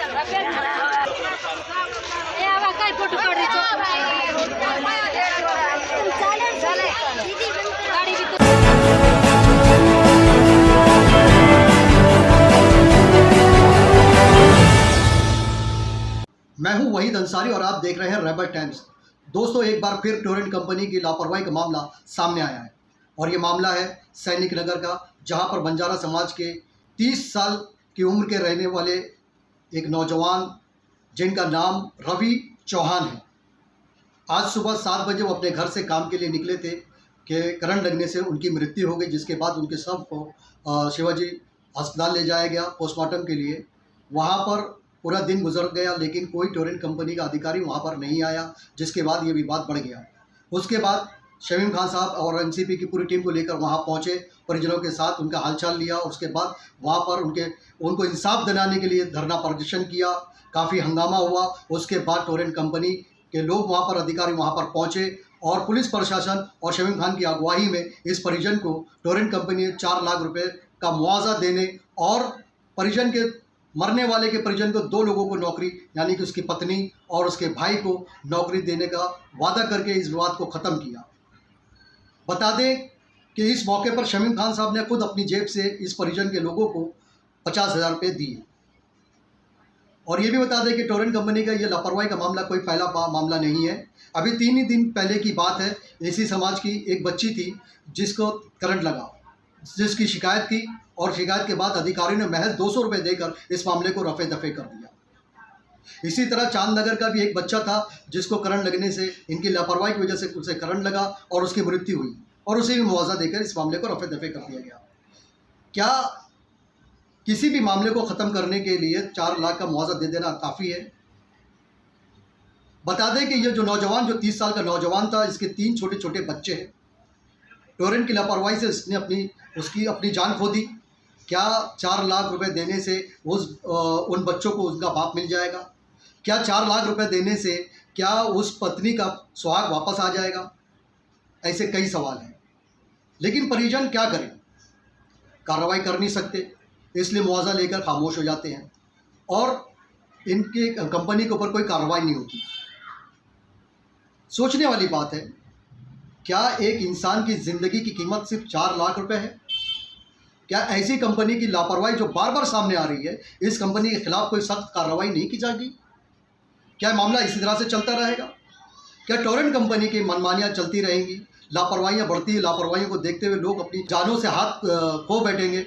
मैं हूं वहीद अंसारी और आप देख रहे हैं रेबल टाइम्स। दोस्तों, एक बार फिर टोरेंट कंपनी की लापरवाही का मामला सामने आया है और ये मामला है सैनिक नगर का, जहां पर बंजारा समाज के 30 साल की उम्र के रहने वाले एक नौजवान जिनका नाम रवि चौहान है, आज सुबह 7 बजे वो अपने घर से काम के लिए निकले थे कि करंट लगने से उनकी मृत्यु हो गई, जिसके बाद उनके शव को शिवाजी अस्पताल ले जाया गया पोस्टमार्टम के लिए। वहाँ पर पूरा दिन गुजर गया लेकिन कोई टोरेंट कंपनी का अधिकारी वहाँ पर नहीं आया, जिसके बाद ये विवाद बढ़ गया। उसके बाद शमीम खान साहब और एनसीपी की पूरी टीम को लेकर वहाँ पहुँचे, परिजनों के साथ उनका हालचाल लिया और उसके बाद वहाँ पर उनको इंसाफ दिलाने के लिए धरना प्रदर्शन किया। काफ़ी हंगामा हुआ। उसके बाद टोरेंट कंपनी के लोग वहाँ पर, अधिकारी वहाँ पर पहुँचे और पुलिस प्रशासन और शमीम खान की अगुवाई में इस परिजन को टोरेंट कंपनी ने 4 लाख रुपए का मुआवजा देने और परिजन के मरने वाले के परिजन को 2 लोगों को नौकरी, यानी कि उसकी पत्नी और उसके भाई को नौकरी देने का वादा करके इस विवाद को ख़त्म किया। बता दें कि इस मौके पर शमीम खान साहब ने खुद अपनी जेब से इस परिजन के लोगों को 50,000 रुपये दिए। और ये भी बता दें कि टोरेंट कंपनी का ये लापरवाही का मामला कोई पहला मामला नहीं है। अभी 3 ही दिन पहले की बात है, इसी समाज की एक बच्ची थी जिसको करंट लगा, जिसकी शिकायत की और शिकायत के बाद अधिकारियों ने महज 200 रुपये देकर इस मामले को रफे दफे कर दिया। इसी तरह चांदनगर का भी एक बच्चा था जिसको करंट लगने से, इनकी लापरवाही की वजह से उसे करंट लगा और उसकी मृत्यु हुई और उसे भी मुआवजा देकर इस मामले को रफे दफे कर दिया गया। क्या किसी भी मामले को ख़त्म करने के लिए 4 लाख का मुआवजा दे देना काफ़ी है? बता दें कि ये जो 30 साल का नौजवान था, इसके 3 छोटे छोटे बच्चे हैं। टोरेंट की लापरवाही से इसने उसकी अपनी जान खो दी। क्या 4 लाख रुपए देने से उन बच्चों को उनका बाप मिल जाएगा? क्या 4 लाख रुपए देने से क्या उस पत्नी का सुहाग वापस आ जाएगा? ऐसे कई सवाल हैं, लेकिन परिजन क्या करें? कार्रवाई कर नहीं सकते, इसलिए मुआवजा लेकर खामोश हो जाते हैं और इनके कंपनी के ऊपर कोई कार्रवाई नहीं होती। सोचने वाली बात है, क्या एक इंसान की ज़िंदगी की कीमत सिर्फ 4 लाख रुपए है? क्या ऐसी कंपनी की लापरवाही जो बार बार सामने आ रही है, इस कंपनी के खिलाफ कोई सख्त कार्रवाई नहीं की जाएगी? क्या मामला इसी तरह से चलता रहेगा? क्या टोरेंट कंपनी की मनमानियाँ चलती रहेंगी? लापरवाहियाँ बढ़ती, लापरवाहियों को देखते हुए लोग अपनी जानों से हाथ खो बैठेंगे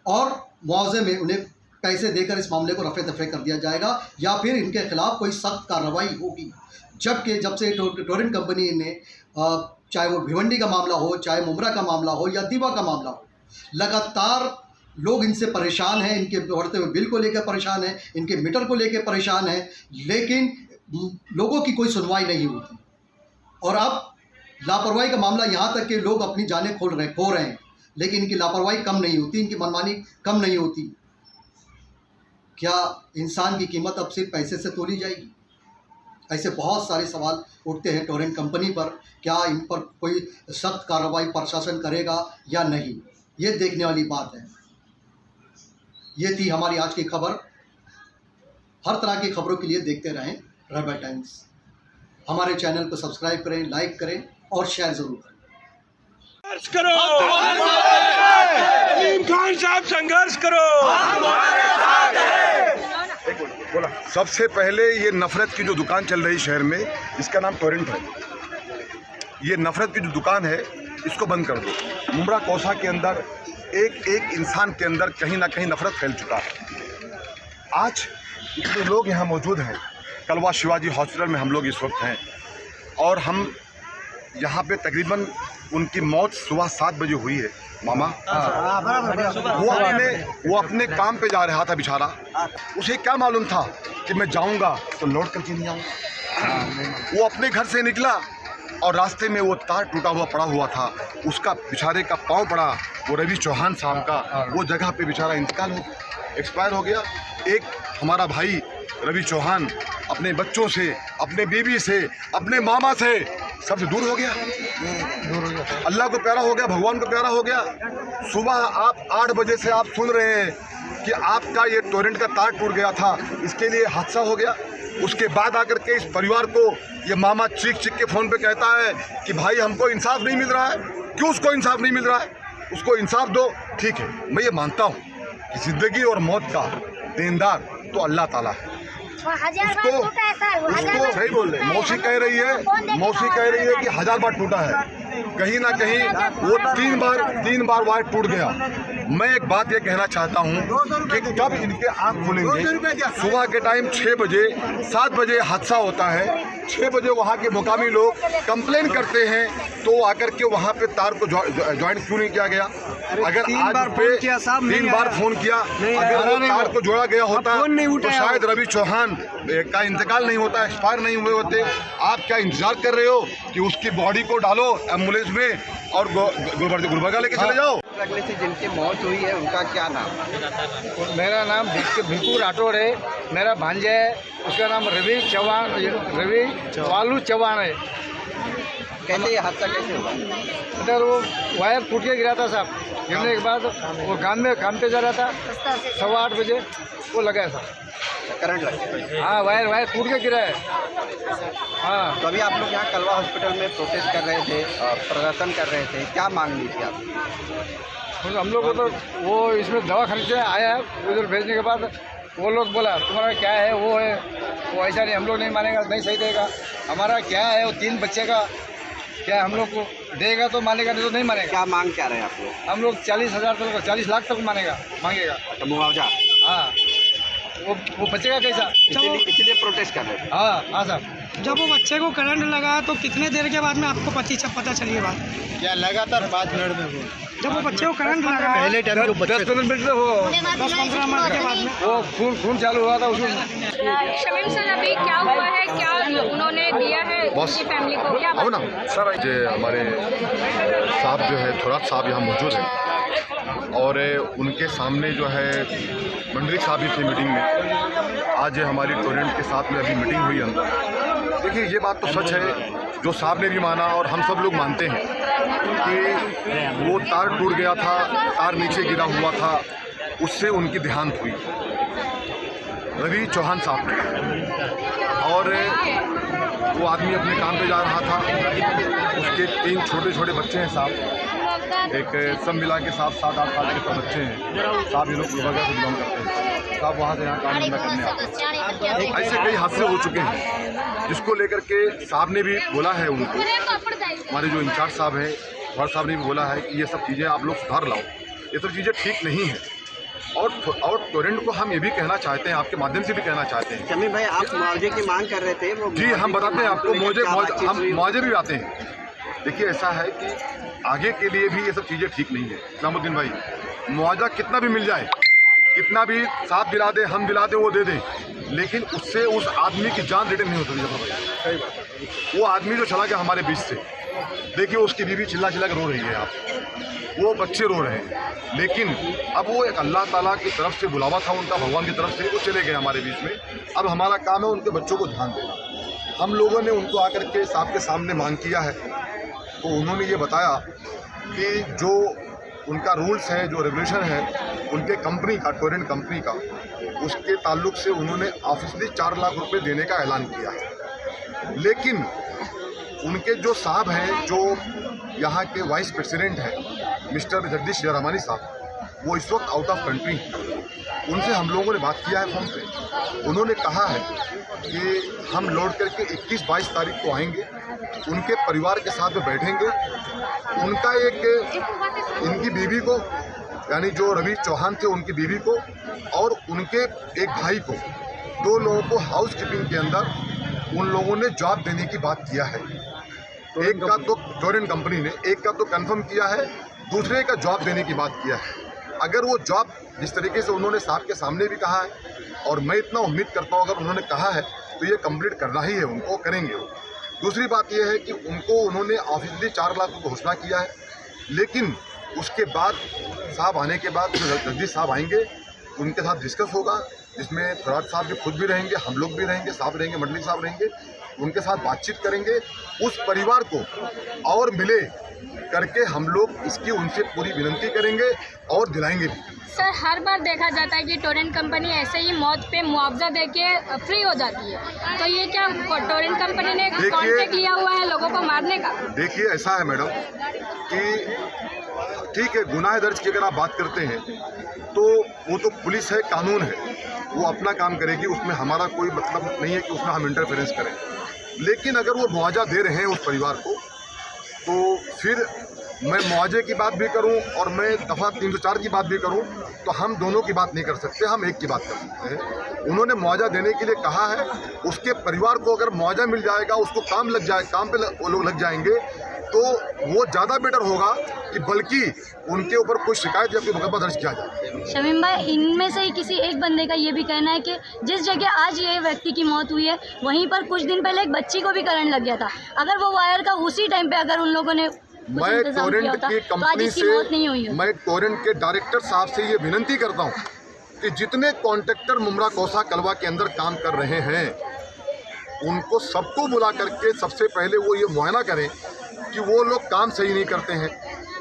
और मुआवजे में उन्हें पैसे देकर इस मामले को रफे दफे कर दिया जाएगा, या फिर इनके खिलाफ कोई सख्त कार्रवाई होगी? जब से टोरेंट कंपनी ने, चाहे वो भिवंडी का मामला हो, चाहे मुमरा का मामला हो या दीवा का मामला हो, लगातार लोग इनसे परेशान हैं, इनके बढ़ते हुए बिल को लेकर परेशान हैं, इनके मीटर को लेकर परेशान हैं, लेकिन लोगों की कोई सुनवाई नहीं होती। और अब लापरवाही का मामला यहाँ तक कि लोग अपनी जानें खो रहे हैं, लेकिन इनकी लापरवाही कम नहीं होती, इनकी मनमानी कम नहीं होती। क्या इंसान की कीमत अब सिर्फ पैसे से तोली जाएगी? ऐसे बहुत सारे सवाल उठते हैं टोरेंट कंपनी पर। क्या इन पर कोई सख्त कार्रवाई प्रशासन करेगा या नहीं, ये देखने वाली बात है। ये थी हमारी आज की खबर। हर तरह की खबरों के लिए देखते रहें रेबल टाइम्स। हमारे चैनल को सब्सक्राइब करें, लाइक करें और शेयर ज़रूर करें। संघर्ष करो, शमीम खान साहब संघर्ष करो। सबसे पहले ये नफरत की जो दुकान चल रही शहर में, इसका नाम टोरेंट है। ये नफरत की जो दुकान है, इसको बंद कर दो। मुमरा कोसा के अंदर एक इंसान के अंदर कहीं ना कहीं नफरत फैल चुका है। आज इतने लोग यहाँ मौजूद हैं, कलवा शिवाजी हॉस्पिटल में हम लोग इस वक्त हैं और हम यहाँ पे तकरीबन उनकी मौत सुबह 7 बजे हुई है। मामा वो अपने काम पे जा रहा था बेचारा। उसे क्या मालूम था कि मैं जाऊँगा तो लौट करके नहीं आऊँगा। वो अपने घर से निकला और रास्ते में वो तार टूटा हुआ पड़ा हुआ था, उसका बेचारे का पाँव पड़ा। वो रवि चौहान साहब का वो जगह पे बेचारा एक्सपायर हो गया। एक हमारा भाई रवि चौहान अपने बच्चों से, अपने बीवी से, अपने मामा से सबसे दूर हो गया। अल्लाह को प्यारा हो गया, भगवान को प्यारा हो गया। सुबह आप 8 बजे से आप सुन रहे हैं कि आपका ये टोरेंट का तार टूट गया था, इसके लिए हादसा हो गया। उसके बाद आकर के इस परिवार को ये मामा चीख के फ़ोन पे कहता है कि भाई हमको इंसाफ नहीं मिल रहा है। क्यों उसको इंसाफ नहीं मिल रहा है? उसको इंसाफ दो। ठीक है, मैं ये मानता हूँ कि ज़िंदगी और मौत का देनदार तो अल्लाह ताला है। उसको सही बोल रहे, मौसी कह रही है कि 1000 बार टूटा है। कहीं ना कहीं वो 3 बार वायर टूट गया। मैं एक बात ये कहना चाहता हूँ कि कब इनके आँख खुलेंगे। सुबह के टाइम 6 बजे 7 बजे हादसा होता है, 6 बजे वहाँ के मुकामी लोग कंप्लेन करते हैं, तो आकर के वहाँ पे तार को ज्वाइंट क्यों नहीं किया गया? अगर आज पे 3 बार फोन किया, अगर वो तार को जोड़ा गया होता तो शायद रवि चौहान का इंतकाल नहीं होता, एक्सपायर नहीं हुए होते। आप क्या इंतजार कर रहे हो कि उसकी बॉडी को डालो एम्बुलेंस में और गुलबर्गा लेके चले जाओ? लगने से जिनकी मौत हुई है उनका क्या नाम? मेरा नाम भिक्कू राठौड़ है। मेरा भांजा है, उसका नाम रवि वालू चौहान है। कैसे ये हादसा कैसे हुआ? इधर वो वायर टूट के गिरा था साहब। गिरने के बाद वो काम पे जा रहा था, 8:15 बजे वो लगा था करंट लगा। हाँ, वायर टूट के गिरा है। हाँ, तो अभी आप लोग यहाँ कलवा हॉस्पिटल में प्रोटेस्ट कर रहे थे, प्रदर्शन कर रहे थे, क्या मांग ली थी आप? तो हम लोग को तो वो इसमें दवा खर्च आया है, उधर भेजने के बाद वो लोग बोला तुम्हारा क्या है, वो है वो ऐसा नहीं, हम लोग नहीं मानेगा, नहीं सही देगा। हमारा क्या है वो 3 बच्चे का क्या हम लोग को देगा तो मानेगा, नहीं तो नहीं मानेगा। क्या मांग क्या रहे आप लोग? हम लोग 40,000 तक 40 लाख तक मांगेगा। तो मुआवजा? हाँ, वो बचेगा कैसा? इसलिए प्रोटेस्ट कर रहे थे। हाँ साहब। जब वो बच्चे को करंट लगा तो कितने देर के बाद में आपको पता चली ये बात? क्या लगातार 5 मिनट में जब वो बच्चे को करंट लगा पहले टाइम 10-15 मिनट में वो 10-15 मिनट के बाद में वो खून चालू हुआ था उसमें। शमीम सर, अभी क्या हुआ है, क्या उन्होंने दिया है उनकी फैमिली को, क्या आओ ना सर। ये हमारे साहब जो है थोरात साहब यहाँ मौजूद हैं और उनके सामने जो है मंडलिक साहब भी थे मीटिंग में। आज हमारी टोरेंट के साथ में अभी मीटिंग हुई अंदर। देखिए, ये बात तो सच है जो साहब ने भी माना और हम सब लोग मानते हैं कि वो तार टूट गया था, तार नीचे गिरा हुआ था, उससे उनकी देहांत हुई रवि चौहान साहब ने। और वो आदमी अपने काम पे जा रहा था, उसके 3 छोटे बच्चे हैं साहब, एक सब मिला के 7-8 साल के सब बच्चे हैं साहब। ये लोग गुलबर्गा से बिलोंग करते हैं साहब, वहाँ से यहाँ काम धंधा करने आते हैं। ऐसे कई हादसे हो चुके हैं जिसको लेकर के साहब ने भी बोला है उनको, हमारे जो इंचार्ज साहब हैं भर साहब ने भी बोला है कि ये सब चीज़ें आप लोग सुधार लाओ, ये सब चीज़ें ठीक नहीं हैं। और टोरेंट को हम ये भी कहना चाहते हैं, आपके माध्यम से भी कहना चाहते हैं। शमीम भाई, आप मुआवजे की मांग कर रहे थे, वो जी हम बताते हैं आपको, हम मुआवजे भी आते हैं। देखिए, ऐसा है कि आगे के लिए भी ये सब चीज़ें ठीक नहीं है। इस्लामुद्दीन भाई, मुआवजा कितना भी मिल जाए, कितना भी साथ दिला दे, हम दिला दें, वो दे दें, लेकिन उससे उस आदमी की जान रिटर्न नहीं हो सकती। भाई सही बात, वो आदमी जो चला गया हमारे बीच से, देखिए उसकी बीवी चिल्ला के रो रही है, आप वो बच्चे रो रहे हैं, लेकिन अब वो एक अल्लाह ताला की तरफ से बुलावा था उनका, भगवान की तरफ से, वो चले गए हमारे बीच में। अब हमारा काम है उनके बच्चों को ध्यान देना। हम लोगों ने उनको आकर के साहब के सामने मांग किया है, तो उन्होंने ये बताया कि जो उनका रूल्स है, जो रेगुलेशन है उनके कंपनी का, टोरेंट कंपनी का, उसके ताल्लुक से उन्होंने ऑफिशियली 4 लाख रुपए देने का ऐलान किया है। लेकिन उनके जो साहब हैं, जो यहाँ के वाइस प्रेसिडेंट हैं मिस्टर जगदीश जयरामानी साहब, वो इस वक्त आउट ऑफ कंट्री हैं। उनसे हम लोगों ने बात किया है फ़ोन पे। उन्होंने कहा है कि हम लौट करके 21-22 तारीख को आएंगे, उनके परिवार के साथ में बैठेंगे, उनका इनकी बीवी को, यानी जो रवि चौहान थे उनकी बीवी को और उनके एक भाई को, 2 लोगों को हाउस कीपिंग के अंदर उन लोगों ने जॉब देने की बात किया है। एक का तो टोरेंट कंपनी ने, एक का तो कंफर्म किया है, दूसरे का जॉब देने की बात किया है। अगर वो जॉब जिस तरीके से उन्होंने साहब के सामने भी कहा है, और मैं इतना उम्मीद करता हूँ अगर उन्होंने कहा है तो ये कंप्लीट करना ही है, उनको करेंगे वो। दूसरी बात ये है कि उनको उन्होंने ऑफिशियली 4 लाख की घोषणा किया है, लेकिन उसके बाद साहब आने के बाद जगदीश साहब आएंगे, उनके साथ डिस्कस होगा, जिसमें थोराट साहब भी खुद भी रहेंगे, हम लोग भी रहेंगे, साहब रहेंगे, मंडलिक साहब रहेंगे, उनके साथ बातचीत करेंगे, उस परिवार को और मिले करके हम लोग इसकी उनसे पूरी विनती करेंगे और दिलाएंगे भी। सर, हर बार देखा जाता है कि टोरेंट कंपनी ऐसे ही मौत पे मुआवजा देके फ्री हो जाती है, तो ये क्या टोरेंट कंपनी ने कॉन्ट्रैक्ट लिया हुआ है लोगों को मारने का? देखिए, ऐसा है मैडम कि ठीक है, गुनाह दर्ज की अगर आप बात करते हैं तो वो तो पुलिस है, कानून है, वो अपना काम करेगी, उसमें हमारा कोई मतलब नहीं है कि उसमें हम इंटरफेरेंस करें। लेकिन अगर वो मुआवजा दे रहे हैं उस परिवार को, तो फिर मैं मुआवजे की बात भी करूं और मैं दफ़ा 304 की बात भी करूं, तो हम दोनों की बात नहीं कर सकते, हम एक की बात कर सकते हैं। उन्होंने मुआवजा देने के लिए कहा है, उसके परिवार को अगर मुआवजा मिल जाएगा, उसको काम लग जाए, काम पे वो लोग लग जाएंगे, तो वो ज़्यादा बेटर होगा कि बल्कि उनके ऊपर कोई शिकायत या कोई मुकदमा दर्ज किया जाए। शमीम भाई, इनमें से ही किसी एक बंदे का ये भी कहना है कि जिस जगह आज ये व्यक्ति की मौत हुई है, वहीं पर कुछ दिन पहले एक बच्ची को भी करंट लग गया था। अगर वो वायर का उसी टाइम पे अगर उन लोगों ने मैं टोरेंट की कंपनी से, मैं टोरेंट के डायरेक्टर साहब से ये विनती करता हूँ कि जितने कॉन्ट्रैक्टर मुमरा कौसा कलवा के अंदर काम कर रहे हैं, उनको सबको बुला करके सबसे पहले वो ये मुआयना करें कि वो लोग काम सही नहीं करते हैं।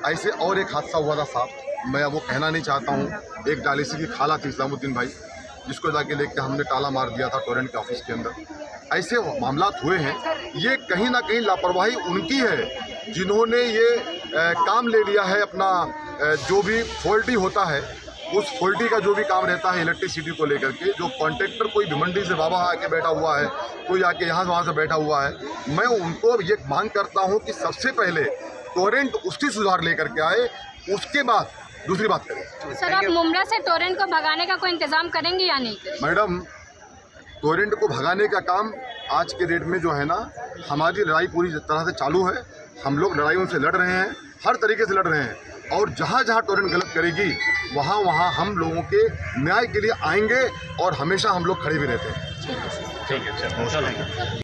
ऐसे और एक हादसा हुआ था साहब, मैं वो कहना नहीं चाहता हूँ। एक डायलिसिस की खाला थी इस्लामुद्दीन भाई, जिसको जाके लेके हमने ताला मार दिया था टोरेंट के ऑफिस के अंदर। ऐसे मामला हुए हैं, ये कहीं ना कहीं लापरवाही उनकी है जिन्होंने ये काम ले लिया है अपना। जो भी फॉल्टी होता है, उस फॉल्टी का जो भी काम रहता है इलेक्ट्रिसिटी को लेकर के, जो कॉन्ट्रैक्टर कोई भिमंडी से बाबा आके बैठा हुआ है, कोई आके यहाँ वहाँ से बैठा हुआ है, मैं उनको ये मांग करता हूँ कि सबसे पहले टोरेंट उसकी सुधार लेकर के आए, उसके बाद दूसरी बात करें। सर, आप मुमरा से टोरेंट को भगाने का कोई इंतजाम करेंगे या नहीं? मैडम, टोरेंट को भगाने का काम आज के डेट में जो है ना, हमारी लड़ाई पूरी तरह से चालू है। हम लोग लड़ाई उनसे लड़ रहे हैं, हर तरीके से लड़ रहे हैं, और जहाँ जहाँ टोरेंट गलत करेगी वहाँ वहाँ हम लोगों के न्याय के लिए आएंगे और हमेशा हम लोग खड़े भी रहते हैं। ठीक है, चलो।